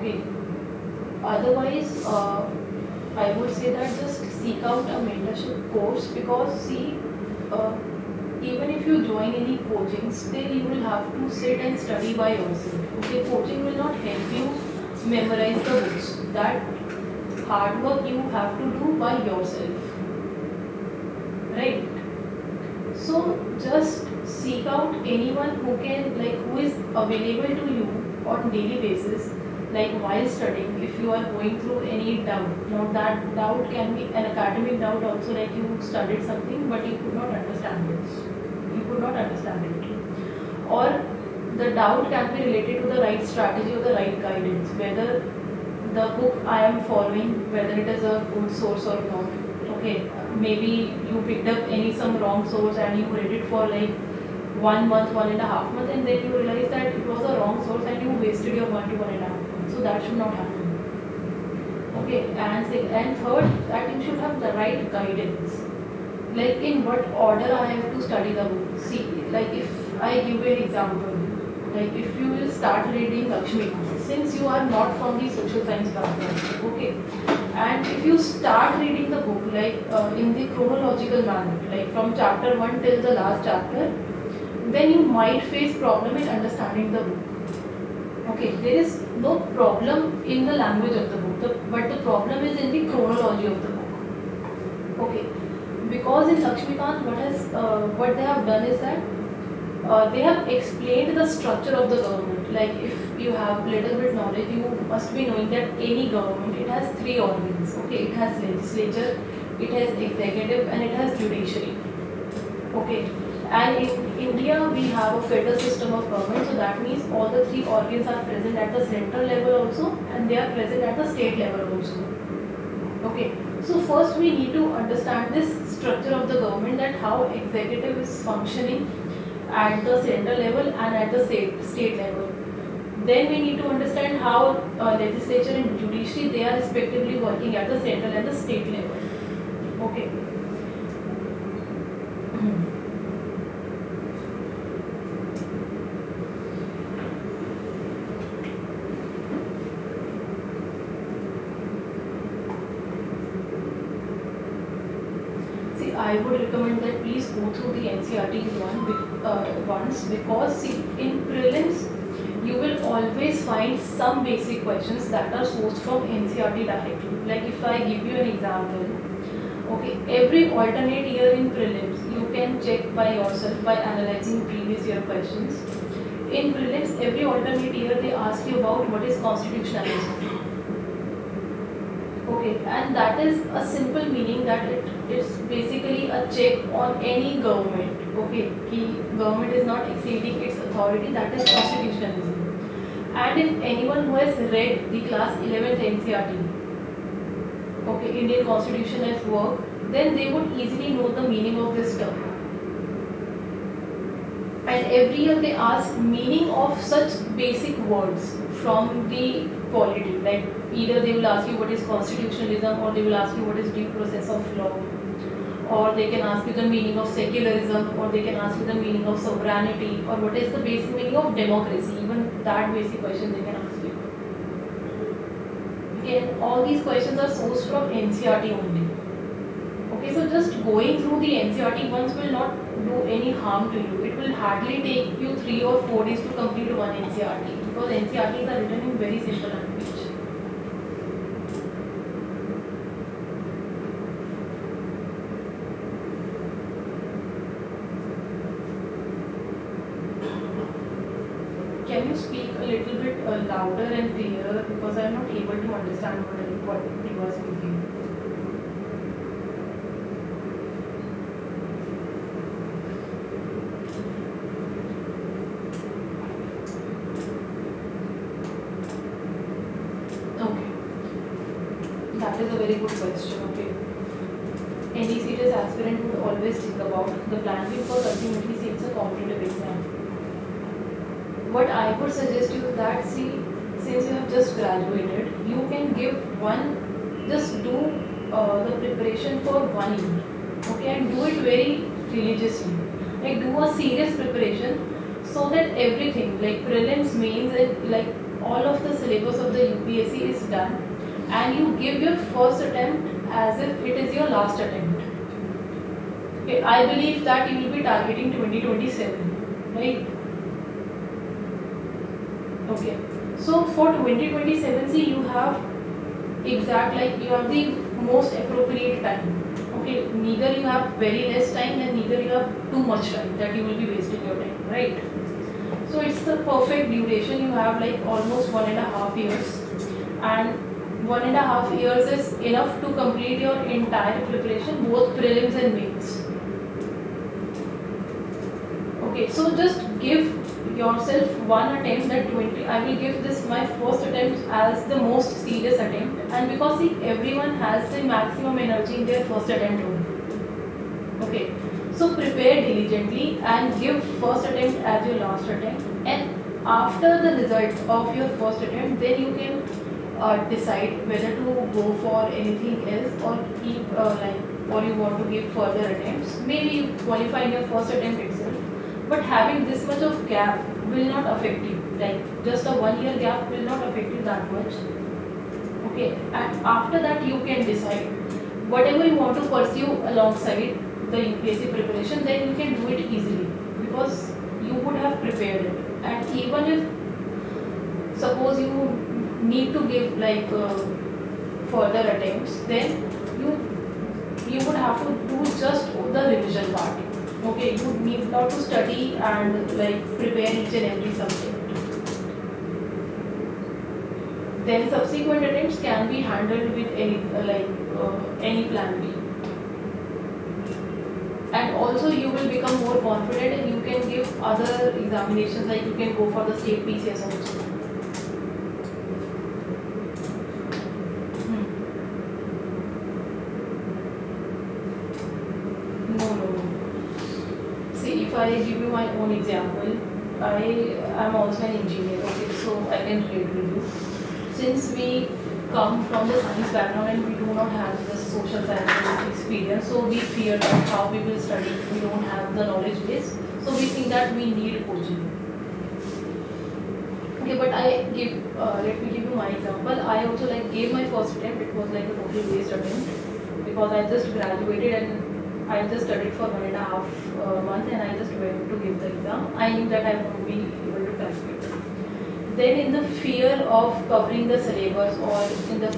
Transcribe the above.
Okay. Otherwise, I would say that just seek out a mentorship course, because see, uh, even if you join any coaching, still you will have to sit and study by yourself. Okay, coaching will not help you memorize the books. That hard work you have to do by yourself, right? So just seek out anyone who can, like, who is available to you on daily basis, like while studying. If you are going through any doubt, now that doubt can be an academic doubt also, like you studied something but you could not understand it, or the doubt can be related to the right strategy or the right guidance, whether the book I am following, whether it is a good source or not. Okay, maybe you picked up some wrong source and you read it for like 1 month, 1.5 months, and then you realize that it was a wrong source and you wasted your 1 to 1.5 months. So that should not happen. Okay, and third, that you should have the right guidance. Like in what order I have to study the book. See, like if I give you an example, like if you will start reading Lakshmi, since you are not from the social science background, okay, and if you start reading the book like in the chronological manner, like from chapter 1 till the last chapter, then you might face problem in understanding the book. Okay, there is no problem in the language of the book, but the problem is in the chronology of the book. Okay, because in Lakshmikant, what they have done is that they have explained the structure of the government. Like if you have little bit knowledge, you must be knowing that any government, it has 3 organs. Okay, it has legislature, it has executive, and it has judiciary. Okay, and in India we have a federal system of government, so that means all the 3 organs are present at the central level also, and they are present at the state level also. Okay, so first we need to understand this structure of the government, that how executive is functioning at the central level and at the state level. Then we need to understand how legislature and judiciary, they are respectively working at the central and the state level. Okay. I would recommend that please go through the NCERT once, because see, in prelims you will always find some basic questions that are sourced from NCERT directly. Like if I give you an example, okay, every alternate year in prelims you can check by yourself by analyzing previous year questions. In prelims, every alternate year they ask you about what is constitutionalism. Okay, and that is a simple meaning that it's basically a check on any government. Okay, government is not exceeding its authority, that is constitutionalism. And if anyone who has read the class 11th NCERT, okay, Indian Constitution at Work, then they would easily know the meaning of this term. And every year they ask meaning of such basic words from the polity, like either they will ask you what is constitutionalism, or they will ask you what is due process of law, or they can ask you the meaning of secularism, or they can ask you the meaning of sovereignty, or what is the basic meaning of democracy. Even that basic question they can ask you. Again, all these questions are sourced from NCERT only. Okay, so just going through the NCERT once will not do any harm to you. It will hardly take you 3 or 4 days to complete one NCERT, because NCERTs are written in very simple language. Can you speak a little bit louder and clearer, because I am not able to understand what you are speaking. That is a very good question. Okay. Any serious aspirant would always think about the plan before ultimately seeks a competitive exam. What I would suggest you that, see, since you have just graduated, you can just do the preparation for 1 year. Okay, and do it very religiously. Like do a serious preparation, so that everything like prelims, mains, and like all of the syllabus of the UPSC is done, and you give your first attempt as if it is your last attempt. Okay, I believe that you will be targeting 2027, right? Okay, so for 2027, see, you have you have the most appropriate time. Okay, neither you have very less time and neither you have too much time that you will be wasting your time, right? So it's the perfect duration. You have like almost 1.5 years, and 1.5 years is enough to complete your entire preparation, both prelims and mains. Okay, so just give yourself one attempt at 20. I will give this my first attempt as the most serious attempt, and because see, everyone has the maximum energy in their first attempt only. Okay, so prepare diligently and give first attempt as your last attempt, and after the result of your first attempt, then you can decide whether to go for anything else or keep or you want to give further attempts. Maybe you qualify in your first attempt itself, but having this much of gap will not affect you. Like just a 1 year gap will not affect you that much. Okay, and after that you can decide whatever you want to pursue alongside the UPSC preparation. Then you can do it easily because you would have prepared it. And even if suppose you need to give further attempts, then you would have to do just the revision part. Okay, you need not to study and prepare each and every subject. Then subsequent attempts can be handled with any plan B. And also you will become more confident and you can give other examinations, like you can go for the state PCS also. No. See, if I give you my own example, I am also an engineer, okay, so I can relate with you. Since we come from the science background and we do not have the social science experience, so we fear that how we will study if we don't have the knowledge base. So we think that we need coaching. Okay, but let me give you my example. I also gave my first attempt. It was like a totally waste attempt because I just graduated and I just studied for 1.5 months and I just went to give the exam. I knew that I won't be able to crack it. Then in the fear of covering the syllabus or in the